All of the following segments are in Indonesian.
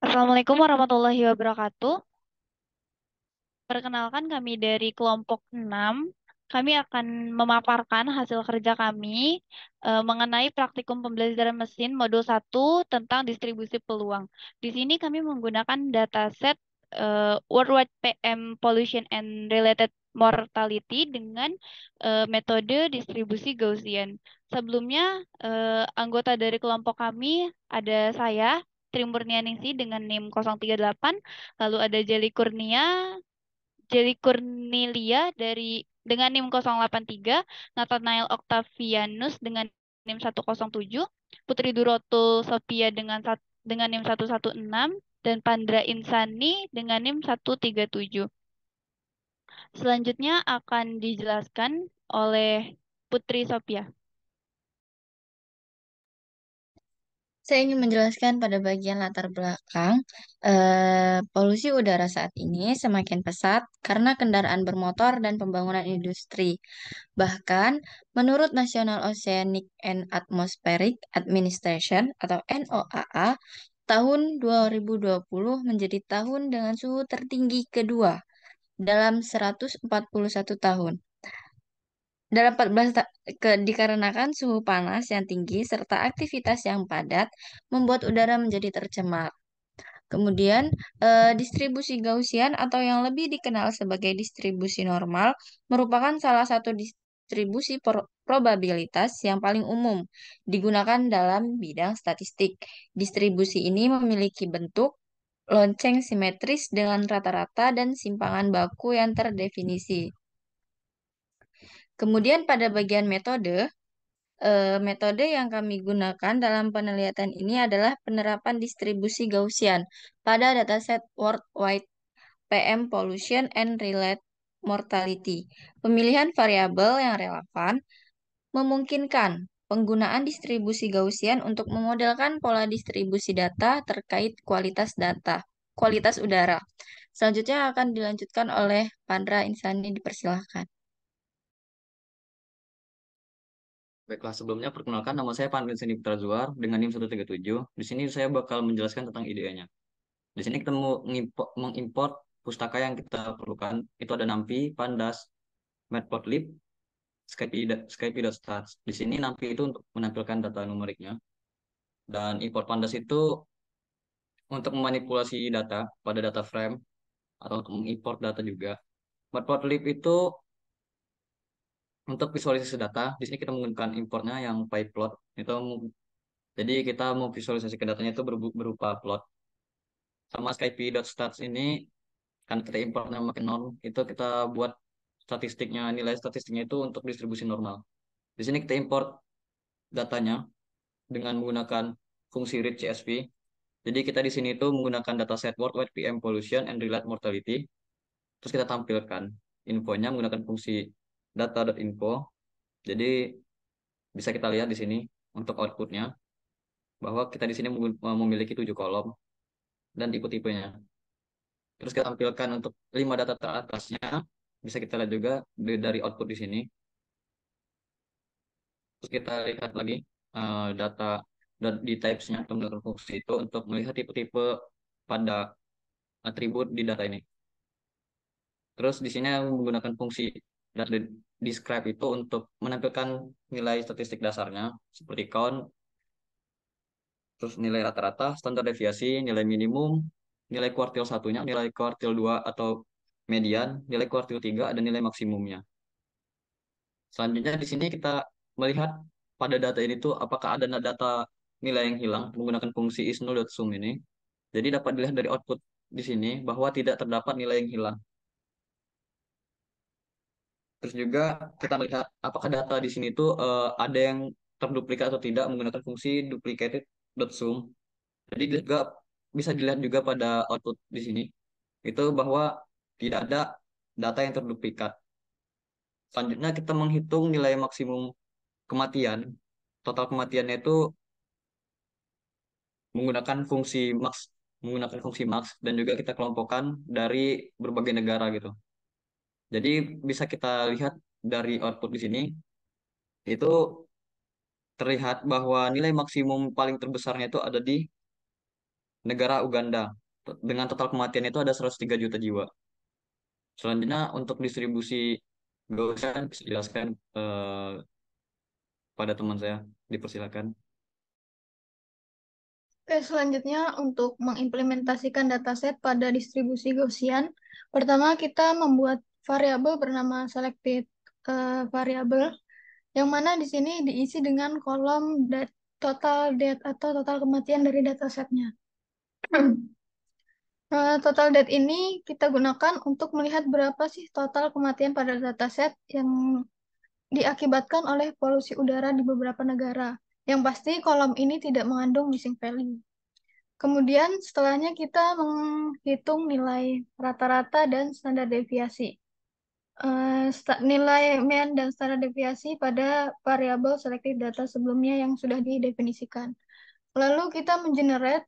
Assalamualaikum warahmatullahi wabarakatuh. Perkenalkan kami dari kelompok 6. Kami akan memaparkan hasil kerja kami mengenai praktikum pembelajaran mesin modul 1 tentang distribusi peluang. Di sini kami menggunakan dataset Worldwide PM Pollution and Related Mortality dengan metode distribusi Gaussian. Sebelumnya, anggota dari kelompok kami ada saya, Tri Murnianingsih dengan NIM 038, lalu ada Jeli Kurnilia dengan NIM 083, Nathanael Octavianus dengan NIM 107, Putri Durotul Sophia dengan NIM 116, dan Pandra Insani dengan NIM 137. Selanjutnya akan dijelaskan oleh Putri Sophia. Saya ingin menjelaskan pada bagian latar belakang, polusi udara saat ini semakin pesat karena kendaraan bermotor dan pembangunan industri. Bahkan, menurut National Oceanic and Atmospheric Administration atau NOAA, tahun 2020 menjadi tahun dengan suhu tertinggi kedua dalam 141 tahun. Dalam 14 dikarenakan suhu panas yang tinggi serta aktivitas yang padat membuat udara menjadi tercemar. Kemudian, distribusi Gaussian atau yang lebih dikenal sebagai distribusi normal merupakan salah satu distribusi probabilitas yang paling umum digunakan dalam bidang statistik. Distribusi ini memiliki bentuk lonceng simetris dengan rata-rata dan simpangan baku yang terdefinisi. Kemudian pada bagian metode, metode yang kami gunakan dalam penelitian ini adalah penerapan distribusi Gaussian pada dataset worldwide PM pollution and related mortality. Pemilihan variabel yang relevan memungkinkan penggunaan distribusi Gaussian untuk memodelkan pola distribusi data terkait kualitas udara. Selanjutnya akan dilanjutkan oleh Pandra Insani, dipersilahkan. Baiklah, sebelumnya perkenalkan nama saya Pandra Seni Putra Zuar dengan NIM 137. Di sini saya bakal menjelaskan tentang idenya. Di sini kita mau mengimport pustaka yang kita perlukan. Itu ada NAMPI, Pandas, Matplotlib, Skype.stats. Di sini NAMPI itu untuk menampilkan data numeriknya. Dan import Pandas itu untuk memanipulasi data pada data frame atau untuk mengimport data juga. Matplotlib itu untuk visualisasi data. Di sini kita menggunakan importnya yang pyplot. Itu jadi kita mau visualisasi ke datanya itu berupa plot. Sama Skype.stats ini kan kita importnya pakai norm, itu kita buat statistiknya, nilai statistiknya itu untuk distribusi normal. Di sini kita import datanya dengan menggunakan fungsi read CSV. Jadi kita di sini itu menggunakan dataset worldwide PM pollution and related mortality. Terus kita tampilkan infonya menggunakan fungsi data.info. Jadi bisa kita lihat di sini untuk outputnya bahwa kita di sini memiliki 7 kolom dan tipe-tipenya. Terus kita tampilkan untuk 5 data teratasnya, bisa kita lihat juga dari output di sini. Terus kita lihat lagi data dan di types-nya atau menggunakan fungsi itu untuk melihat tipe-tipe pada atribut di data ini. Terus di sini menggunakan fungsi data describe itu untuk menampilkan nilai statistik dasarnya seperti count, terus nilai rata-rata, standar deviasi, nilai minimum, nilai kuartil satunya, nilai kuartil 2 atau median, nilai kuartil 3 dan nilai maksimumnya. Selanjutnya di sini kita melihat pada data ini tuh apakah ada data nilai yang hilang menggunakan fungsi is0.sum ini. Jadi dapat dilihat dari output di sini bahwa tidak terdapat nilai yang hilang. Terus juga kita melihat apakah data di sini tuh ada yang terduplikat atau tidak menggunakan fungsi duplicated.sum. Jadi juga bisa dilihat juga pada output di sini itu bahwa tidak ada data yang terduplikat. Selanjutnya kita menghitung nilai maksimum kematian. Total kematiannya itu menggunakan fungsi max, menggunakan fungsi max dan juga kita kelompokkan dari berbagai negara gitu. Jadi bisa kita lihat dari output di sini itu terlihat bahwa nilai maksimum paling terbesarnya itu ada di negara Uganda. Dengan total kematian itu ada 103 juta jiwa. Selanjutnya untuk distribusi Gaussian bisa dijelaskan pada teman saya. Dipersilakan. Oke, selanjutnya untuk mengimplementasikan dataset pada distribusi Gaussian, pertama kita membuat variabel bernama selected variable, yang mana di sini diisi dengan kolom total death atau total kematian dari datasetnya. Total death ini kita gunakan untuk melihat berapa sih total kematian pada dataset yang diakibatkan oleh polusi udara di beberapa negara. Yang pasti kolom ini tidak mengandung missing value. Kemudian setelahnya kita menghitung nilai rata-rata dan standar deviasi. Nilai mean dan standar deviasi pada variabel selected data sebelumnya yang sudah didefinisikan. Lalu kita mengenerate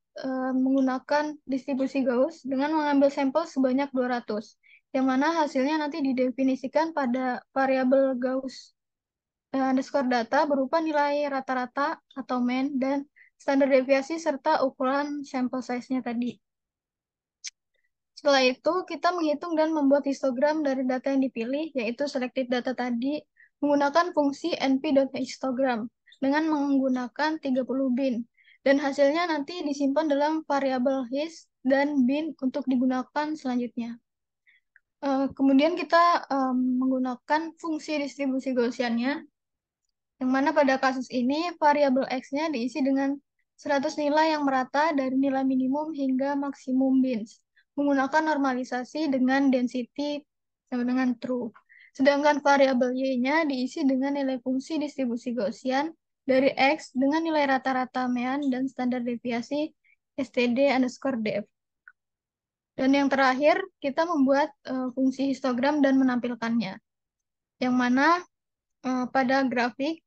menggunakan distribusi Gauss dengan mengambil sampel sebanyak 200, yang mana hasilnya nanti didefinisikan pada variabel Gauss underscore data berupa nilai rata-rata atau mean dan standar deviasi serta ukuran sampel size-nya tadi. Setelah itu, kita menghitung dan membuat histogram dari data yang dipilih, yaitu selected data tadi, menggunakan fungsi np.histogram dengan menggunakan 30 bin. Dan hasilnya nanti disimpan dalam variabel his dan bin untuk digunakan selanjutnya. Kemudian kita menggunakan fungsi distribusi Gaussian-nya, yang mana pada kasus ini variabel X-nya diisi dengan 100 nilai yang merata dari nilai minimum hingga maksimum bins, menggunakan normalisasi dengan density sama dengan true. Sedangkan variabel Y-nya diisi dengan nilai fungsi distribusi Gaussian dari X dengan nilai rata-rata mean dan standar deviasi std underscore df. Dan yang terakhir, kita membuat fungsi histogram dan menampilkannya. Yang mana pada grafik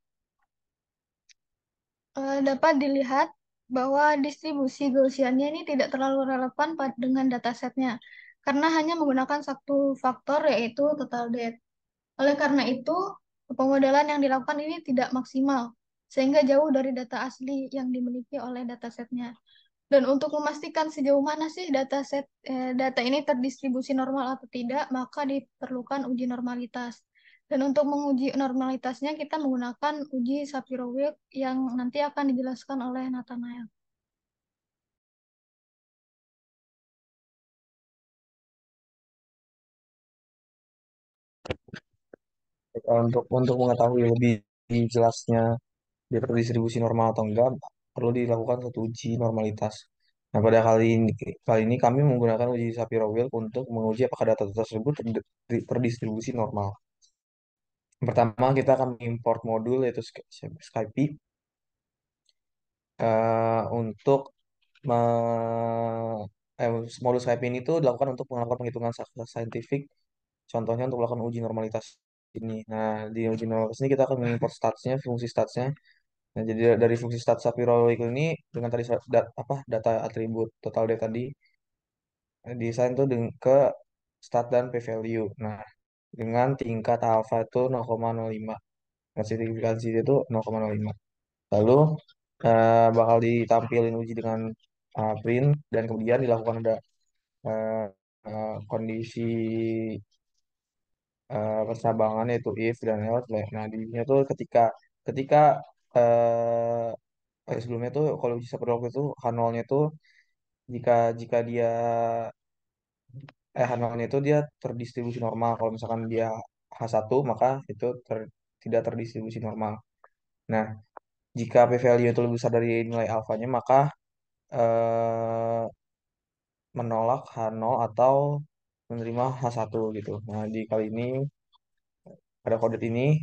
dapat dilihat bahwa distribusi Gaussian-nya ini tidak terlalu relevan dengan datasetnya, karena hanya menggunakan satu faktor yaitu total death. Oleh karena itu, pemodelan yang dilakukan ini tidak maksimal, sehingga jauh dari data asli yang dimiliki oleh datasetnya. Dan untuk memastikan sejauh mana sih data ini terdistribusi normal atau tidak, maka diperlukan uji normalitas. Dan untuk menguji normalitasnya, kita menggunakan uji Shapiro-Wilk yang nanti akan dijelaskan oleh Nathanael. Untuk mengetahui lebih jelasnya dia terdistribusi normal atau enggak, perlu dilakukan satu uji normalitas. Nah, pada kali ini kami menggunakan uji Shapiro-Wilk untuk menguji apakah data tersebut terdistribusi normal. Yang pertama, kita akan import modul yaitu Skype untuk modul Skype ini tuh dilakukan untuk melakukan penghitungan saintifik. Contohnya untuk melakukan uji normalitas ini. Nah, di uji normalitas ini kita akan mengimport statsnya, fungsi statsnya. Nah, jadi dari fungsi stats Shapiro ini dengan tadi data atribut total data tadi desain tuh ke stat dan p value. Nah, dengan tingkat alpha itu 0,05. Dan signifikansi itu 0,05. Lalu bakal ditampilin uji dengan print dan kemudian dilakukan ada eh, kondisi percabangan yaitu if dan else. Nah, di sini tuh ketika ketika sebelumnya tuh kalau uji Shapiro itu H0-nya tuh jika jika dia H0-nya itu dia terdistribusi normal. Kalau misalkan dia H1 maka itu tidak terdistribusi normal. Nah, jika p value itu lebih besar dari nilai alfanya maka eh, menolak H0 atau menerima H1 gitu. Nah, di kali ini pada kode ini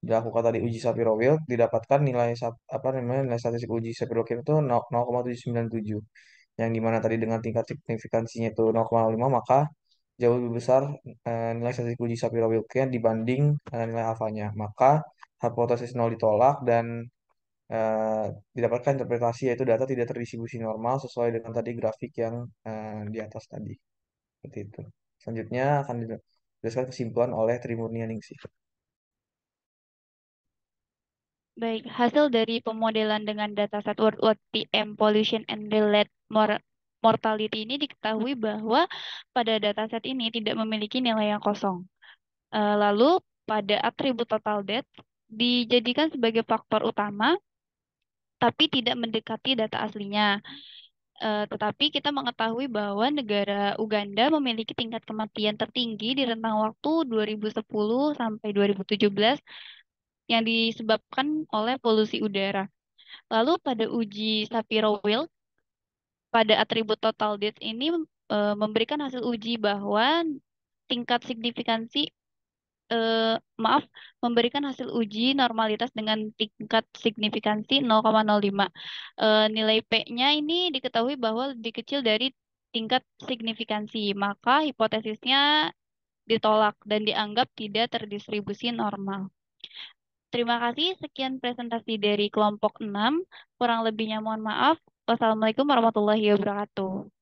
dilakukan tadi uji Shapiro-Wilk didapatkan nilai statistik uji Shapiro-Wilk itu 0,797 yang dimana tadi dengan tingkat signifikansinya itu 0,5 maka jauh lebih besar nilai statistik uji Shapiro-Wilknya dibanding nilai alfanya maka hipotesis nol ditolak dan eh, didapatkan interpretasi yaitu data tidak terdistribusi normal sesuai dengan tadi grafik yang di atas tadi seperti itu. Selanjutnya akan dijelaskan kesimpulan oleh Trimurnianingsih. Baik, hasil dari pemodelan dengan dataset World PM Pollution and Related mortality ini diketahui bahwa pada dataset ini tidak memiliki nilai yang kosong. Lalu pada atribut total death dijadikan sebagai faktor utama, tapi tidak mendekati data aslinya. Tetapi kita mengetahui bahwa negara Uganda memiliki tingkat kematian tertinggi di rentang waktu 2010 sampai 2017 yang disebabkan oleh polusi udara. Lalu pada uji Shapiro-Wilk pada atribut total death ini memberikan hasil uji bahwa tingkat signifikansi maaf, memberikan hasil uji normalitas dengan tingkat signifikansi 0,05. Nilai P-nya ini diketahui bahwa lebih kecil dari tingkat signifikansi, maka hipotesisnya ditolak dan dianggap tidak terdistribusi normal. Terima kasih, sekian presentasi dari kelompok 6. Kurang lebihnya mohon maaf. Wassalamualaikum warahmatullahi wabarakatuh.